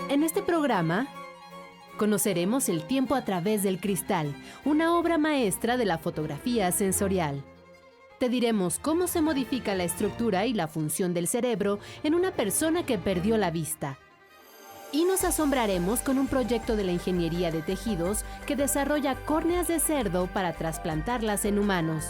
En este programa conoceremos el tiempo a través del cristal, una obra maestra de la fotografía sensorial. Te diremos cómo se modifica la estructura y la función del cerebro en una persona que perdió la vista. Y nos asombraremos con un proyecto de la ingeniería de tejidos que desarrolla córneas de cerdo para trasplantarlas en humanos.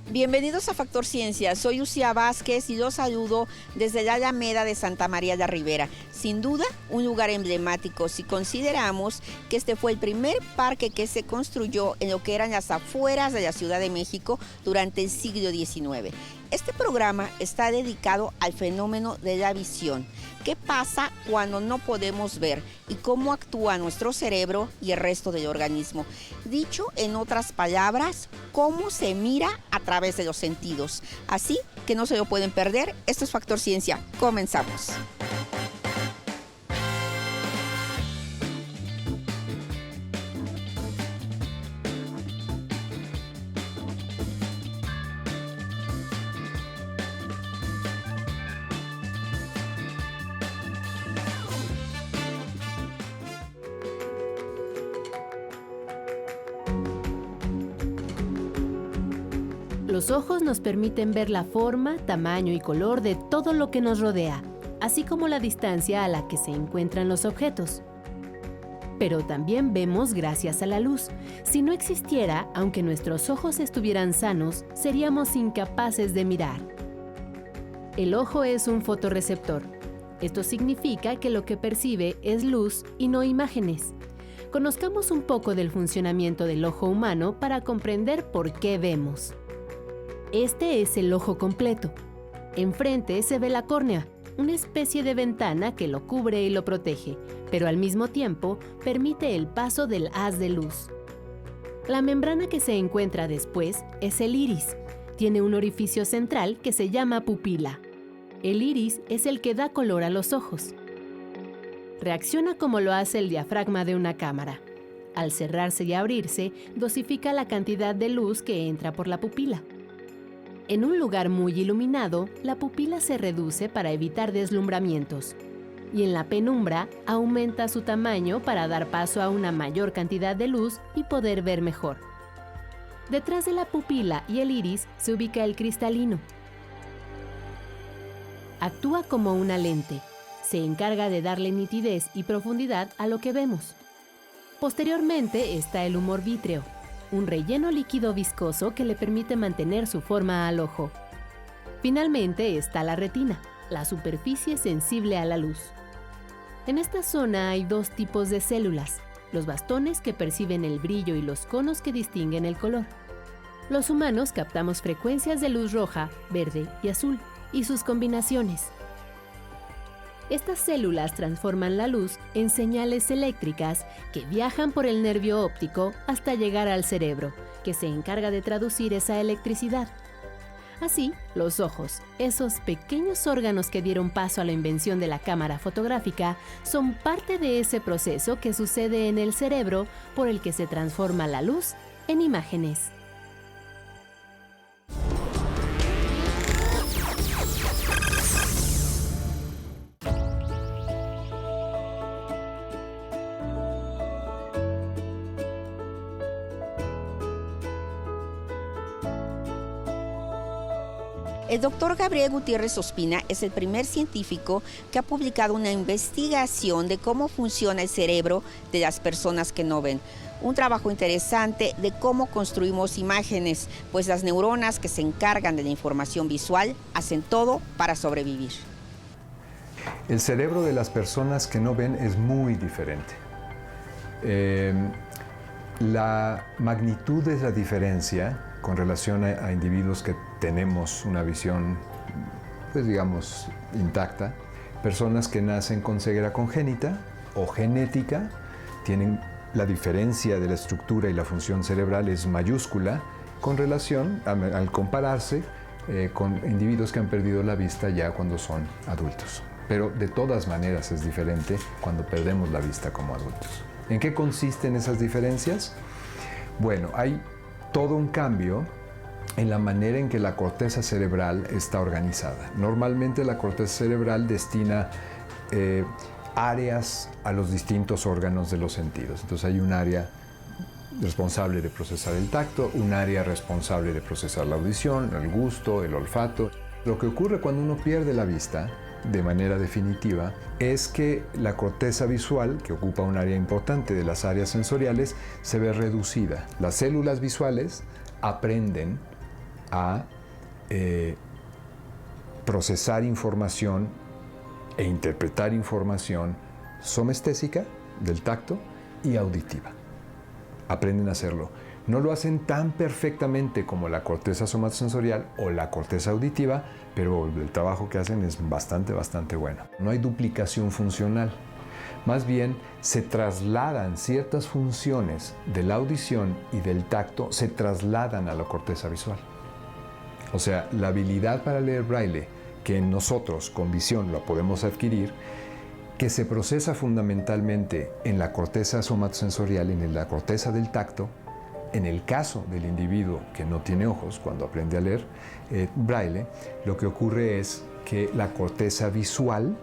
Bienvenidos a Factor Ciencia, soy Ucía Vázquez y los saludo desde la Alameda de Santa María de Ribera. Sin duda, un lugar emblemático si consideramos que este fue el primer parque que se construyó en lo que eran las afueras de la Ciudad de México durante el siglo XIX. Este programa está dedicado al fenómeno de la visión. ¿Qué pasa cuando no podemos ver y cómo actúa nuestro cerebro y el resto del organismo? Dicho en otras palabras, cómo se mira a través de los sentidos. Así que no se lo pueden perder. Esto es Factor Ciencia. Comenzamos. Los ojos nos permiten ver la forma, tamaño y color de todo lo que nos rodea, así como la distancia a la que se encuentran los objetos. Pero también vemos gracias a la luz. Si no existiera, aunque nuestros ojos estuvieran sanos, seríamos incapaces de mirar. El ojo es un fotorreceptor. Esto significa que lo que percibe es luz y no imágenes. Conozcamos un poco del funcionamiento del ojo humano para comprender por qué vemos. Este es el ojo completo. Enfrente se ve la córnea, una especie de ventana que lo cubre y lo protege, pero al mismo tiempo permite el paso del haz de luz. La membrana que se encuentra después es el iris. Tiene un orificio central que se llama pupila. El iris es el que da color a los ojos. Reacciona como lo hace el diafragma de una cámara. Al cerrarse y abrirse, dosifica la cantidad de luz que entra por la pupila. En un lugar muy iluminado, la pupila se reduce para evitar deslumbramientos, y en la penumbra aumenta su tamaño para dar paso a una mayor cantidad de luz y poder ver mejor. Detrás de la pupila y el iris se ubica el cristalino. Actúa como una lente. Se encarga de darle nitidez y profundidad a lo que vemos. Posteriormente está el humor vítreo, un relleno líquido viscoso que le permite mantener su forma al ojo. Finalmente está la retina, la superficie sensible a la luz. En esta zona hay dos tipos de células, los bastones que perciben el brillo y los conos que distinguen el color. Los humanos captamos frecuencias de luz roja, verde y azul, y sus combinaciones. Estas células transforman la luz en señales eléctricas que viajan por el nervio óptico hasta llegar al cerebro, que se encarga de traducir esa electricidad. Así, los ojos, esos pequeños órganos que dieron paso a la invención de la cámara fotográfica, son parte de ese proceso que sucede en el cerebro por el que se transforma la luz en imágenes. El doctor Gabriel Gutiérrez Ospina es el primer científico que ha publicado una investigación de cómo funciona el cerebro de las personas que no ven. Un trabajo interesante de cómo construimos imágenes, pues las neuronas que se encargan de la información visual hacen todo para sobrevivir. El cerebro de las personas que no ven es muy diferente. La magnitud de la diferencia con relación a individuos que tenemos una visión, pues digamos, intacta, personas que nacen con ceguera congénita o genética, tienen la diferencia de la estructura y la función cerebral es mayúscula con relación, al compararse con individuos que han perdido la vista ya cuando son adultos. Pero de todas maneras es diferente cuando perdemos la vista como adultos. ¿En qué consisten esas diferencias? Bueno, hay todo un cambio en la manera en que la corteza cerebral está organizada. Normalmente la corteza cerebral destina áreas a los distintos órganos de los sentidos. Entonces hay un área responsable de procesar el tacto, un área responsable de procesar la audición, el gusto, el olfato. Lo que ocurre cuando uno pierde la vista de manera definitiva es que la corteza visual, que ocupa un área importante de las áreas sensoriales, se ve reducida. Las células visuales aprenden a procesar información e interpretar información somestésica del tacto y auditiva. Aprenden a hacerlo. No lo hacen tan perfectamente como la corteza somatosensorial o la corteza auditiva, pero el trabajo que hacen es bastante bueno. No hay duplicación funcional. Más bien, se trasladan ciertas funciones de la audición y del tacto, se trasladan a la corteza visual. O sea, la habilidad para leer braille, que nosotros con visión la podemos adquirir, que se procesa fundamentalmente en la corteza somatosensorial, en la corteza del tacto. En el caso del individuo que no tiene ojos, cuando aprende a leer braille, lo que ocurre es que la corteza visual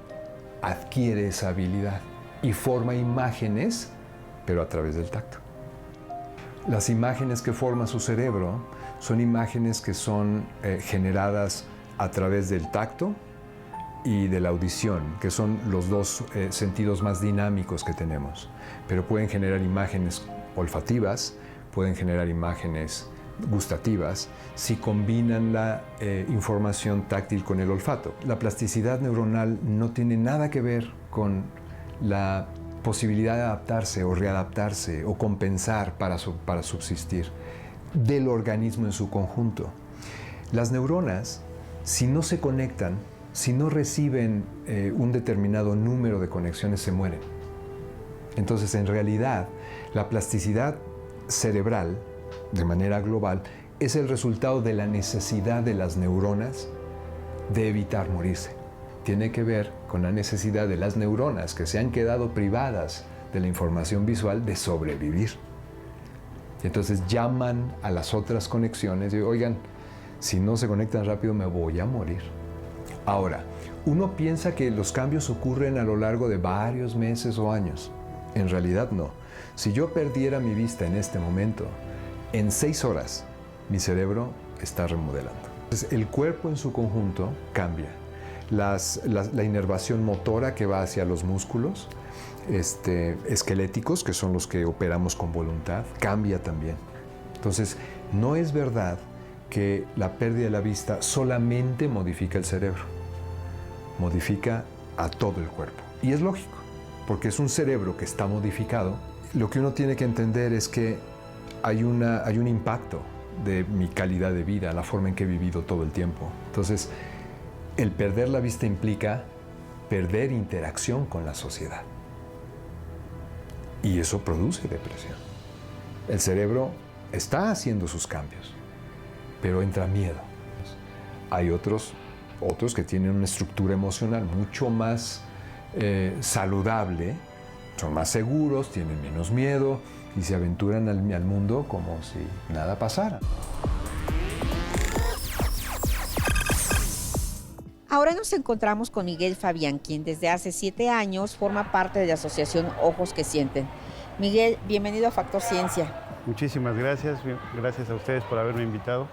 adquiere esa habilidad y forma imágenes, pero a través del tacto. Las imágenes que forma su cerebro son imágenes que son generadas a través del tacto y de la audición, que son los dos sentidos más dinámicos que tenemos. Pero pueden generar imágenes olfativas, pueden generar imágenes gustativas si combinan la información táctil con el olfato. La plasticidad neuronal no tiene nada que ver con la posibilidad de adaptarse o readaptarse o compensar para subsistir del organismo en su conjunto. Las neuronas, si no se conectan, si no reciben un determinado número de conexiones, se mueren. Entonces, en realidad, la plasticidad cerebral, de manera global, es el resultado de la necesidad de las neuronas de evitar morirse. Tiene que ver con la necesidad de las neuronas que se han quedado privadas de la información visual de sobrevivir. Entonces llaman a las otras conexiones y oigan, si no se conectan rápido me voy a morir. Ahora, uno piensa que los cambios ocurren a lo largo de varios meses o años. En realidad no. Si yo perdiera mi vista en este momento, en 6 horas mi cerebro está remodelando. Entonces, el cuerpo en su conjunto cambia. La inervación motora que va hacia los músculos esqueléticos, que son los que operamos con voluntad, cambia también. Entonces, no es verdad que la pérdida de la vista solamente modifica el cerebro, modifica a todo el cuerpo. Y es lógico, porque es un cerebro que está modificado. Lo que uno tiene que entender es que hay un impacto de mi calidad de vida, la forma en que he vivido todo el tiempo. Entonces, el perder la vista implica perder interacción con la sociedad. Y eso produce depresión. El cerebro está haciendo sus cambios, pero entra miedo. Hay otros que tienen una estructura emocional mucho más saludable, son más seguros, tienen menos miedo y se aventuran al mundo como si nada pasara. Ahora nos encontramos con Miguel Fabián, quien desde hace 7 años forma parte de la asociación Ojos que Sienten. Miguel, bienvenido a Factor Ciencia. Muchísimas gracias, gracias a ustedes por haberme invitado.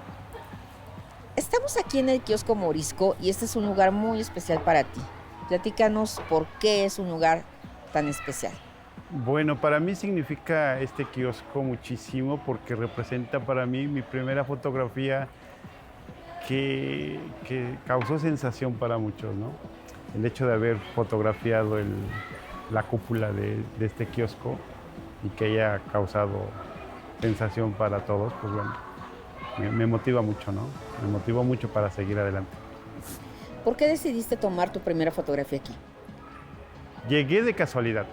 Estamos aquí en el kiosco Morisco y este es un lugar muy especial para ti. Platícanos por qué es un lugar tan especial. Bueno, para mí significa este kiosco muchísimo porque representa para mí mi primera fotografía que causó sensación para muchos, ¿no? El hecho de haber fotografiado la cúpula de este kiosco y que haya causado sensación para todos, pues bueno, me motiva mucho, ¿no? Me motivó mucho para seguir adelante. ¿Por qué decidiste tomar tu primera fotografía aquí? Llegué de casualidad.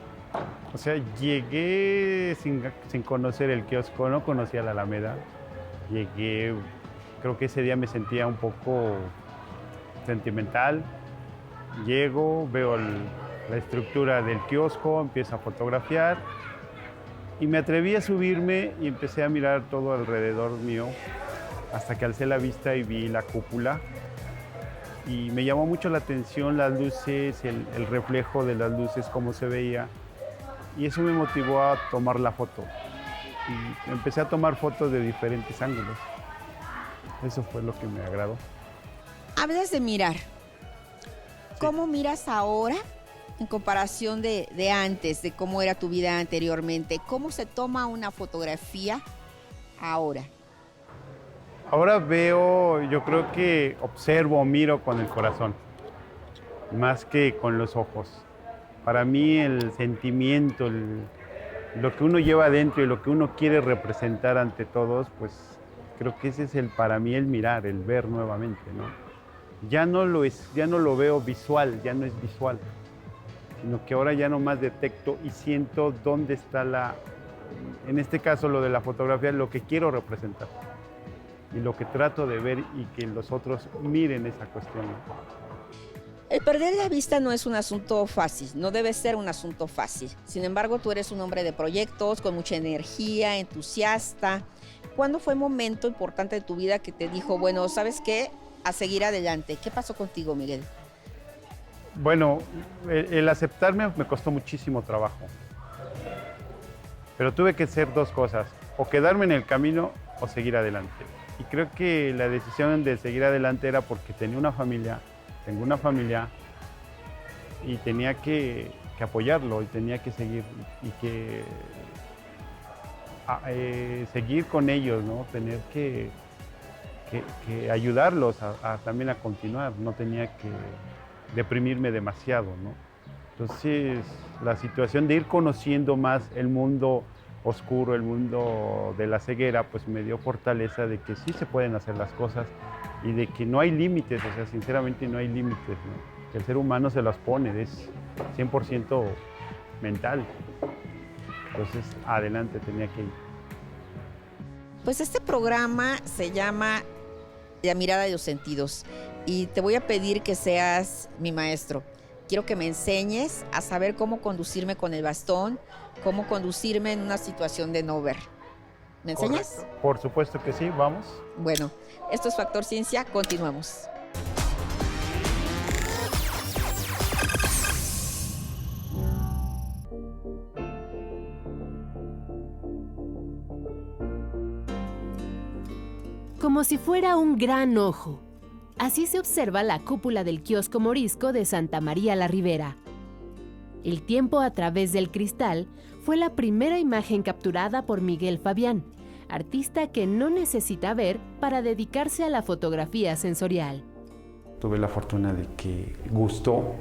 O sea, llegué sin conocer el kiosco, no conocía la Alameda. Llegué Creo que ese día me sentía un poco sentimental. Llego, veo la estructura del kiosco, empiezo a fotografiar y me atreví a subirme y empecé a mirar todo alrededor mío hasta que alcé la vista y vi la cúpula. Y me llamó mucho la atención las luces, el reflejo de las luces, cómo se veía. Y eso me motivó a tomar la foto. Y empecé a tomar fotos de diferentes ángulos. Eso fue lo que me agradó. Hablas de mirar. ¿Cómo miras ahora en comparación de antes, de cómo era tu vida anteriormente? ¿Cómo se toma una fotografía ahora? Ahora veo, yo creo que observo, miro con el corazón, más que con los ojos. Para mí el sentimiento, lo que uno lleva adentro y lo que uno quiere representar ante todos, pues creo que ese es para mí el mirar, el ver nuevamente, ¿no? Ya no lo veo visual, ya no es visual, sino que ahora ya nomás detecto y siento dónde está en este caso lo de la fotografía, lo que quiero representar. Y lo que trato de ver y que los otros miren esa cuestión. El perder la vista no es un asunto fácil, no debe ser un asunto fácil. Sin embargo, tú eres un hombre de proyectos, con mucha energía, entusiasta. ¿Cuándo fue el momento importante de tu vida que te dijo, bueno, ¿sabes qué? A seguir adelante. ¿Qué pasó contigo, Miguel? Bueno, el aceptarme me costó muchísimo trabajo. Pero tuve que hacer dos cosas, o quedarme en el camino o seguir adelante. Y creo que la decisión de seguir adelante era porque tengo una familia y tenía que apoyarlo y tenía que seguir y que seguir con ellos, ¿no? Tener que ayudarlos también a continuar, no tenía que deprimirme demasiado, ¿no? Entonces, la situación de ir conociendo más el mundo oscuro, el mundo de la ceguera, pues me dio fortaleza de que sí se pueden hacer las cosas y de que no hay límites, o sea, sinceramente no hay límites, ¿no? Que el ser humano se las pone, es 100% mental. Entonces, adelante, tenía que ir. Pues este programa se llama La mirada de los sentidos y te voy a pedir que seas mi maestro. Quiero que me enseñes a saber cómo conducirme con el bastón, cómo conducirme en una situación de no ver. ¿Me enseñas? Correcto. Por supuesto que sí, vamos. Bueno, esto es Factor Ciencia, continuamos. Como si fuera un gran ojo. Así se observa la cúpula del kiosco morisco de Santa María la Ribera. El tiempo a través del cristal fue la primera imagen capturada por Miguel Fabián, artista que no necesita ver para dedicarse a la fotografía sensorial. Tuve la fortuna de que gustó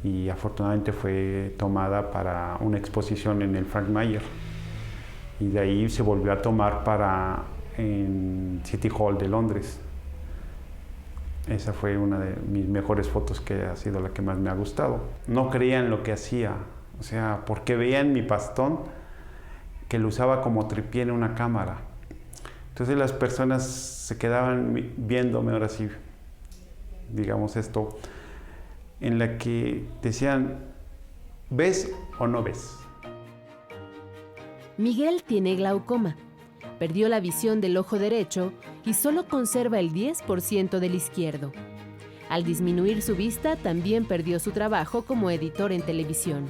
y afortunadamente fue tomada para una exposición en el Frank Mayer. Y de ahí se volvió a tomar en City Hall de Londres. Esa fue una de mis mejores fotos, que ha sido la que más me ha gustado. No creían lo que hacía, o sea, porque veían mi bastón que lo usaba como tripié en una cámara. Entonces las personas se quedaban viéndome, ahora sí, digamos esto, en la que decían, ¿ves o no ves? Miguel tiene glaucoma. Perdió la visión del ojo derecho y solo conserva el 10% del izquierdo. Al disminuir su vista, también perdió su trabajo como editor en televisión.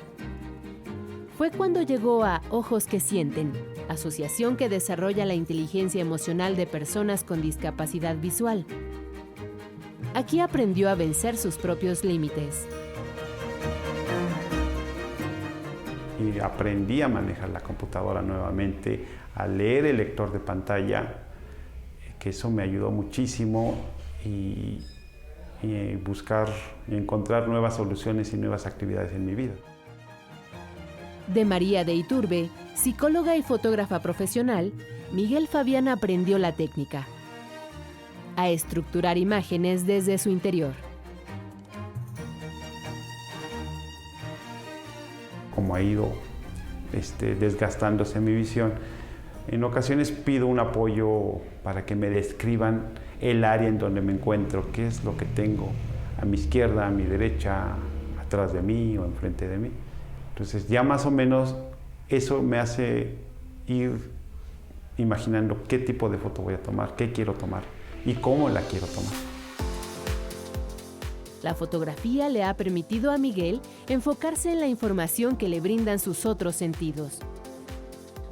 Fue cuando llegó a Ojos que Sienten, asociación que desarrolla la inteligencia emocional de personas con discapacidad visual. Aquí aprendió a vencer sus propios límites. Y aprendí a manejar la computadora nuevamente, a leer el lector de pantalla, que eso me ayudó muchísimo, y buscar y encontrar nuevas soluciones y nuevas actividades en mi vida. De María de Iturbe, psicóloga y fotógrafa profesional, Miguel Fabián aprendió la técnica: a estructurar imágenes desde su interior. Como ha ido desgastándose mi visión, En ocasiones pido un apoyo para que me describan el área en donde me encuentro, qué es lo que tengo a mi izquierda, a mi derecha, atrás de mí o enfrente de mí. Entonces ya más o menos eso me hace ir imaginando qué tipo de foto voy a tomar, qué quiero tomar y cómo la quiero tomar. La fotografía le ha permitido a Miguel enfocarse en la información que le brindan sus otros sentidos.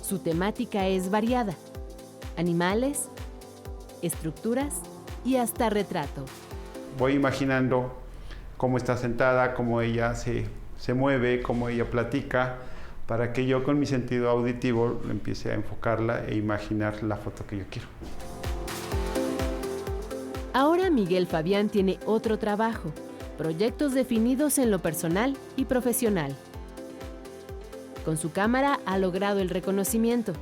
Su temática es variada: animales, estructuras y hasta retrato. Voy imaginando cómo está sentada, cómo ella se mueve, cómo ella platica, para que yo con mi sentido auditivo empiece a enfocarla e imaginar la foto que yo quiero. Ahora Miguel Fabián tiene otro trabajo, proyectos definidos en lo personal y profesional. Con su cámara ha logrado el reconocimiento.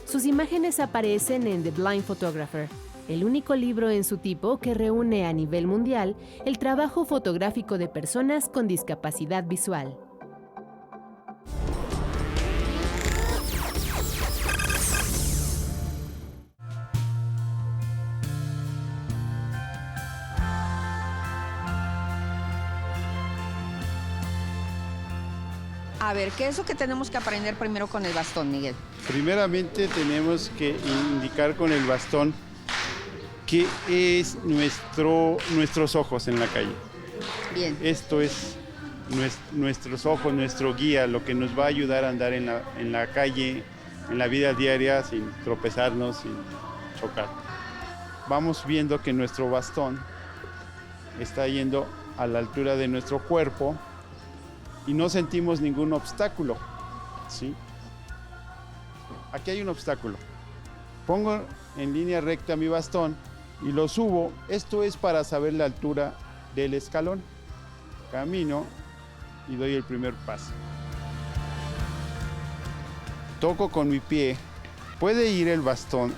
Sus imágenes aparecen en The Blind Photographer, el único libro en su tipo que reúne a nivel mundial el trabajo fotográfico de personas con discapacidad visual. A ver, ¿qué es lo que tenemos que aprender primero con el bastón, Miguel? Primeramente tenemos que indicar con el bastón qué es nuestros ojos en la calle. Bien. Esto es nuestros ojos, nuestro guía, lo que nos va a ayudar a andar en la calle, en la vida diaria, sin tropezarnos, sin chocar. Vamos viendo que nuestro bastón está yendo a la altura de nuestro cuerpo y no sentimos ningún obstáculo, ¿sí? Aquí hay un obstáculo. Pongo en línea recta mi bastón y lo subo. Esto es para saber la altura del escalón. Camino y doy el primer paso. Toco con mi pie. Puede ir el bastón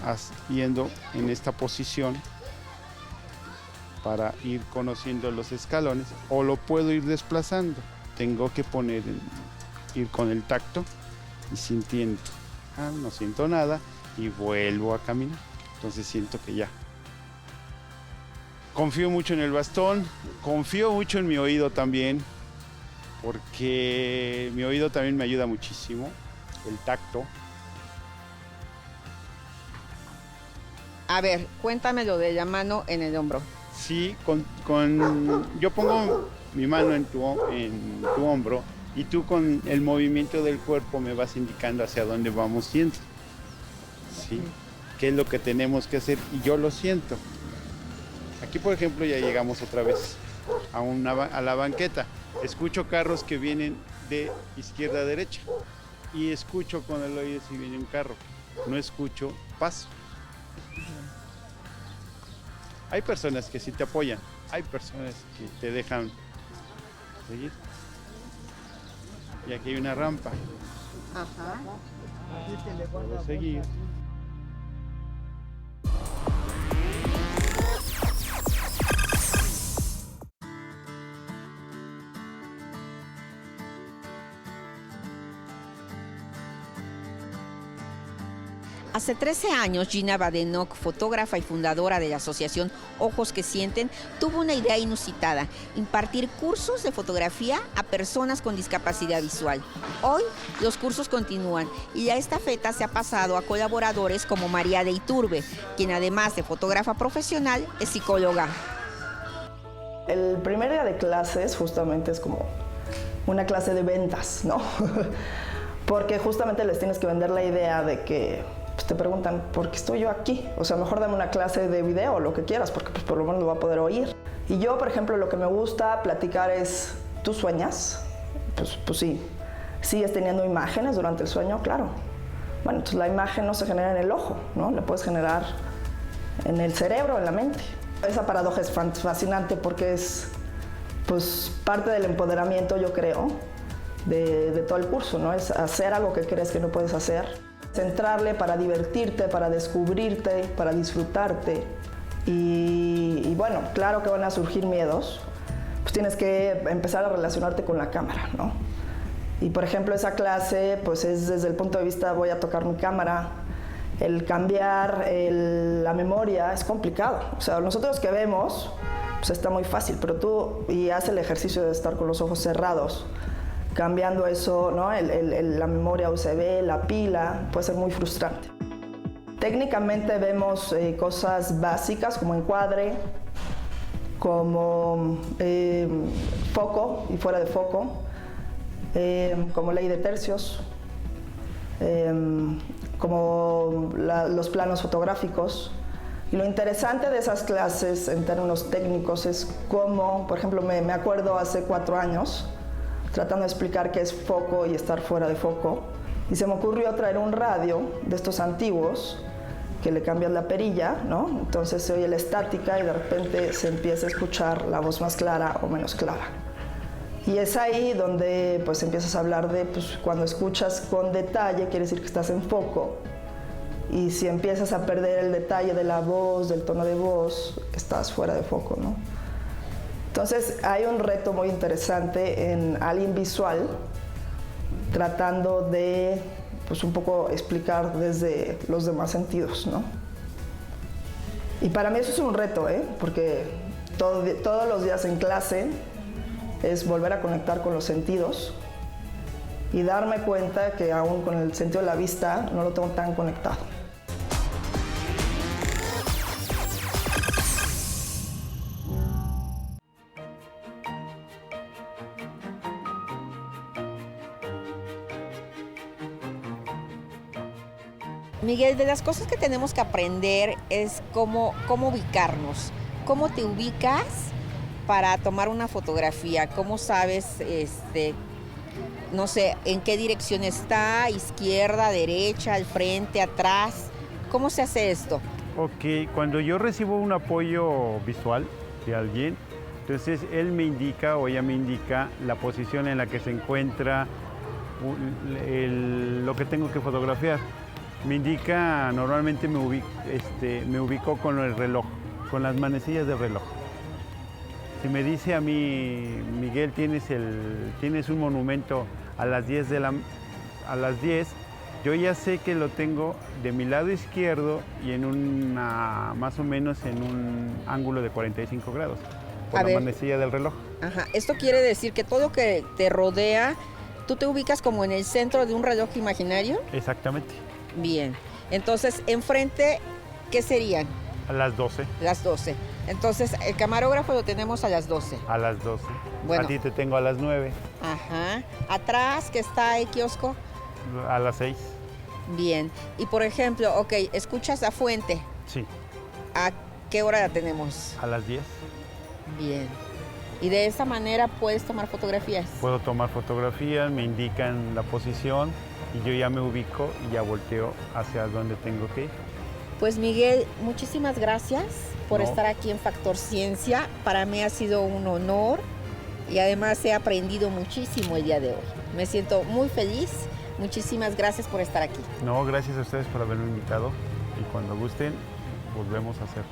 yendo en esta posición para ir conociendo los escalones, o lo puedo ir desplazando. Tengo que ir con el tacto y sintiendo. No siento nada y vuelvo a caminar. Entonces siento que ya. Confío mucho en el bastón, confío mucho en mi oído también, porque mi oído también me ayuda muchísimo, el tacto. A ver, cuéntame lo de la mano en el hombro. Sí, yo pongo mi mano en tu hombro y tú con el movimiento del cuerpo me vas indicando hacia dónde vamos yendo. ¿Sí? ¿Qué es lo que tenemos que hacer? Y yo lo siento. Aquí, por ejemplo, ya llegamos otra vez a la banqueta. Escucho carros que vienen de izquierda a derecha y escucho con el oído si viene un carro. No escucho paso. Hay personas que sí te apoyan, hay personas que te dejan seguir. Y aquí hay una rampa. Ajá. Puedo seguir. Hace 13 años, Gina Badenoch, fotógrafa y fundadora de la asociación Ojos que Sienten, tuvo una idea inusitada: impartir cursos de fotografía a personas con discapacidad visual. Hoy, los cursos continúan y la estafeta se ha pasado a colaboradores como María de Iturbe, quien además de fotógrafa profesional, es psicóloga. El primer día de clases justamente es como una clase de ventas, ¿no? Porque justamente les tienes que vender la idea de que te preguntan, ¿por qué estoy yo aquí? O sea, mejor dame una clase de video o lo que quieras, porque pues por lo menos lo va a poder oír. Y yo, por ejemplo, lo que me gusta platicar es, ¿tú sueñas? Pues sí. ¿Sigues teniendo imágenes durante el sueño? Claro. Bueno, entonces la imagen no se genera en el ojo, ¿no? La puedes generar en el cerebro, en la mente. Esa paradoja es fascinante porque es pues parte del empoderamiento, yo creo, de todo el curso, ¿no? Es hacer algo que crees que no puedes hacer. Centrarle para divertirte, para descubrirte, para disfrutarte. Y bueno, claro que van a surgir miedos. Pues tienes que empezar a relacionarte con la cámara, ¿no? Y por ejemplo, esa clase pues es desde el punto de vista voy a tocar mi cámara, el cambiar la memoria es complicado. O sea, nosotros que vemos, pues está muy fácil, pero tú y haz el ejercicio de estar con los ojos cerrados, cambiando eso, ¿no? La memoria USB, la pila, puede ser muy frustrante. Técnicamente vemos cosas básicas como encuadre, como foco y fuera de foco, como ley de tercios, como los planos fotográficos. Y lo interesante de esas clases en términos técnicos es cómo, por ejemplo, me acuerdo hace 4 años, tratando de explicar qué es foco y estar fuera de foco, y se me ocurrió traer un radio de estos antiguos, que le cambias la perilla, ¿no? Entonces se oye la estática y de repente se empieza a escuchar la voz más clara o menos clara. Y es ahí donde pues empiezas a hablar de, pues cuando escuchas con detalle quiere decir que estás en foco. Y si empiezas a perder el detalle de la voz, del tono de voz, estás fuera de foco, ¿no? Entonces hay un reto muy interesante en alguien visual, tratando de pues un poco explicar desde los demás sentidos, ¿no? Y para mí eso es un reto, porque todos los días en clase es volver a conectar con los sentidos y darme cuenta que aún con el sentido de la vista no lo tengo tan conectado. Miguel, de las cosas que tenemos que aprender es cómo ubicarnos. ¿Cómo te ubicas para tomar una fotografía? ¿Cómo sabes, no sé, en qué dirección está? ¿Izquierda, derecha, al frente, atrás? ¿Cómo se hace esto? Ok, cuando yo recibo un apoyo visual de alguien, entonces él me indica o ella me indica la posición en la que se encuentra lo que tengo que fotografiar. Me indica, normalmente me ubico con el reloj, con las manecillas del reloj. Si me dice a mí, Miguel, tienes un monumento a las 10, yo ya sé que lo tengo de mi lado izquierdo y más o menos en un ángulo de 45 grados, por la manecilla del reloj. Ajá, esto quiere decir que todo lo que te rodea, ¿tú te ubicas como en el centro de un reloj imaginario? Exactamente. Bien, entonces, enfrente, ¿qué serían? A las 12. Las 12. Entonces, el camarógrafo lo tenemos a las 12. A las 12. Bueno. A ti te tengo a las 9. Ajá. Atrás, que está el kiosco. A las 6. Bien. Y por ejemplo, ok, ¿escuchas la fuente? Sí. ¿A qué hora la tenemos? A las 10. Bien. Y de esa manera puedes tomar fotografías. Puedo tomar fotografías, me indican la posición y yo ya me ubico y ya volteo hacia donde tengo que ir. Pues Miguel, muchísimas gracias por estar aquí en Factor Ciencia. Para mí ha sido un honor y además he aprendido muchísimo el día de hoy. Me siento muy feliz. Muchísimas gracias por estar aquí. No, gracias a ustedes por haberme invitado y cuando gusten volvemos a hacer.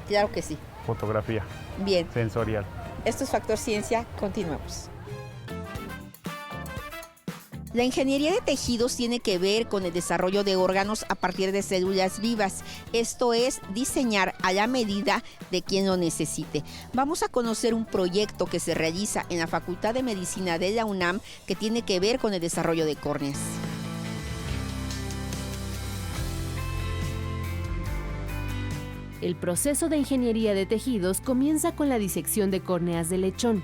Claro que sí. Fotografía. Bien. Sensorial. Esto es Factor Ciencia. Continuamos. La ingeniería de tejidos tiene que ver con el desarrollo de órganos a partir de células vivas. Esto es diseñar a la medida de quien lo necesite. Vamos a conocer un proyecto que se realiza en la Facultad de Medicina de la UNAM que tiene que ver con el desarrollo de córneas. El proceso de ingeniería de tejidos comienza con la disección de córneas de lechón,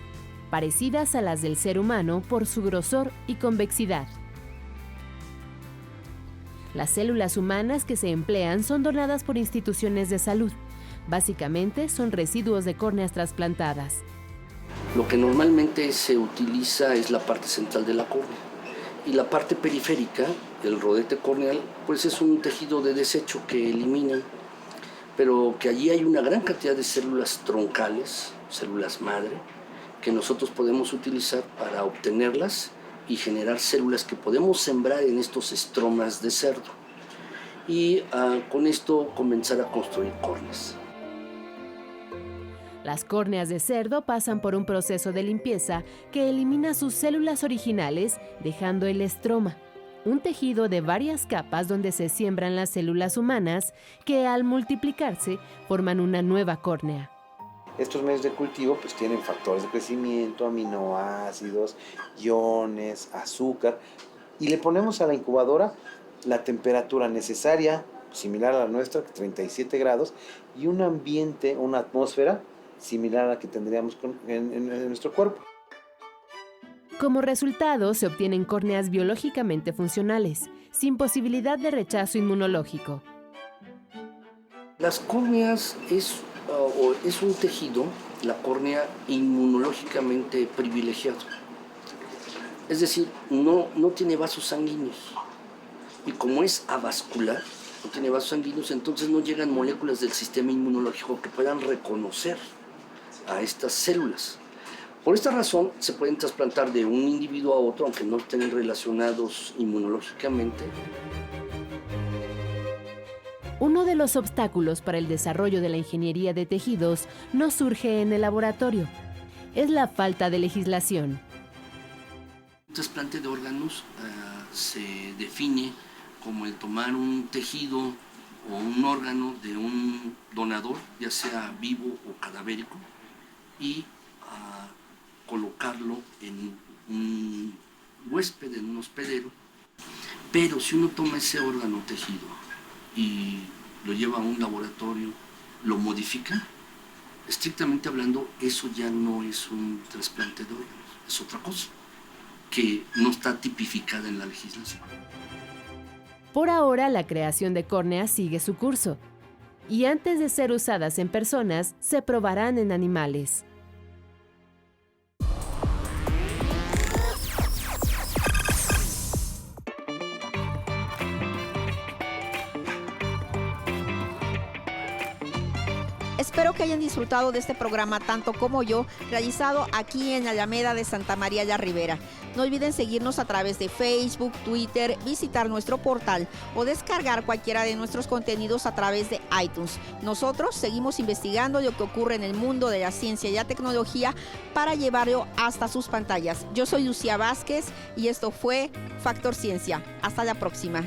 parecidas a las del ser humano por su grosor y convexidad. Las células humanas que se emplean son donadas por instituciones de salud. Básicamente son residuos de córneas trasplantadas. Lo que normalmente se utiliza es la parte central de la córnea y la parte periférica, el rodete corneal, pues es un tejido de desecho que eliminan, pero que allí hay una gran cantidad de células troncales, células madre, que nosotros podemos utilizar para obtenerlas y generar células que podemos sembrar en estos estromas de cerdo y con esto comenzar a construir córneas. Las córneas de cerdo pasan por un proceso de limpieza que elimina sus células originales, dejando el estroma, un tejido de varias capas donde se siembran las células humanas que al multiplicarse forman una nueva córnea. Estos medios de cultivo pues tienen factores de crecimiento, aminoácidos, iones, azúcar, y le ponemos a la incubadora la temperatura necesaria, similar a la nuestra, 37 grados, y un ambiente, una atmósfera similar a la que tendríamos en nuestro cuerpo. Como resultado, se obtienen córneas biológicamente funcionales, sin posibilidad de rechazo inmunológico. Las córneas es un tejido, la córnea, inmunológicamente privilegiado. Es decir, no tiene vasos sanguíneos. Y como es avascular, no tiene vasos sanguíneos, entonces no llegan moléculas del sistema inmunológico que puedan reconocer a estas células. Por esta razón, se pueden trasplantar de un individuo a otro, aunque no estén relacionados inmunológicamente. Uno de los obstáculos para el desarrollo de la ingeniería de tejidos no surge en el laboratorio. Es la falta de legislación. El trasplante de órganos se define como el tomar un tejido o un órgano de un donador, ya sea vivo o cadavérico, y colocarlo en un huésped, en un hospedero. Pero si uno toma ese órgano tejido y lo lleva a un laboratorio, lo modifica, estrictamente hablando, eso ya no es un trasplante de órganos, es otra cosa que no está tipificada en la legislación. Por ahora, la creación de córneas sigue su curso, y antes de ser usadas en personas, se probarán en animales. Espero que hayan disfrutado de este programa tanto como yo, realizado aquí en Alameda de Santa María la Ribera. No olviden seguirnos a través de Facebook, Twitter, visitar nuestro portal o descargar cualquiera de nuestros contenidos a través de iTunes. Nosotros seguimos investigando lo que ocurre en el mundo de la ciencia y la tecnología para llevarlo hasta sus pantallas. Yo soy Lucía Vázquez y esto fue Factor Ciencia. Hasta la próxima.